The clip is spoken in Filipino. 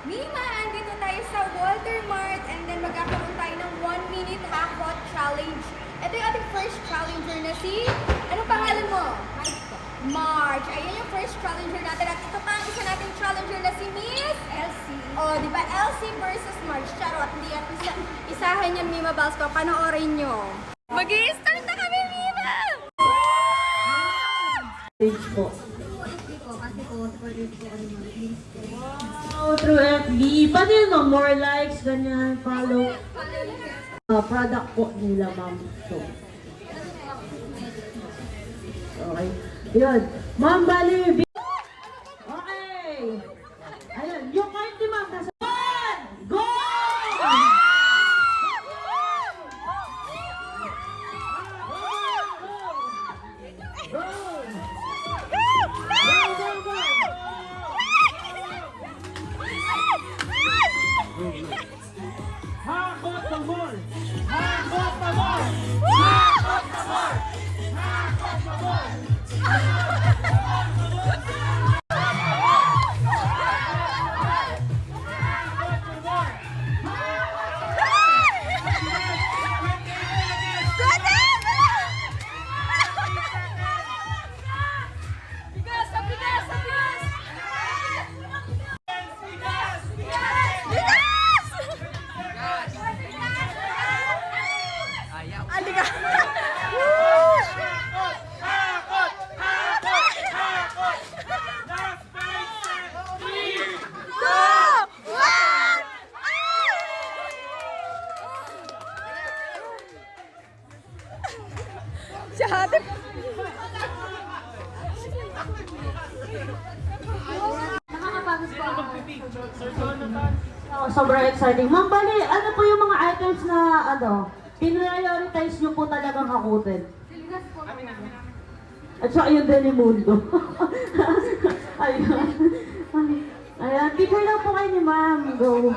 Mima, andito tayo sa Walter Mart and then magkakaroon tayo ng 1-minute half-hot challenge. Ito yung ating first challenger na si... Anong pangalan mo? March. Ayan yung first challenger natin. At ito pa ang isa nating challenger na si Miss Elsie. Oh, di ba? Elsie versus March. Charot. Hindi yan isahan yan, Mima Balsco. Panoorin nyo. Mag-i-start na kami, Mima! Page po. Wow, through FB. Paano yun, no? More likes, ganyan, follow. Product po nila, ma'am. So. Okay. Yun. Ma'am, bali. Okay. Ayun. Yung card ni ma'am, nasa... Go! Hakot the ball! Hakot the ball! Hakot the ball! Hakot the ball! Shahadip. Nakakapagod po ako. Sobrang exciting. Ma'am, bali, ano po yung mga items na, pinrioritize nyo po talagang hakutin? Siligas po. At saka yung Delimundo. Ayun. Ayan, picture lang po kayo ni ma'am. Go.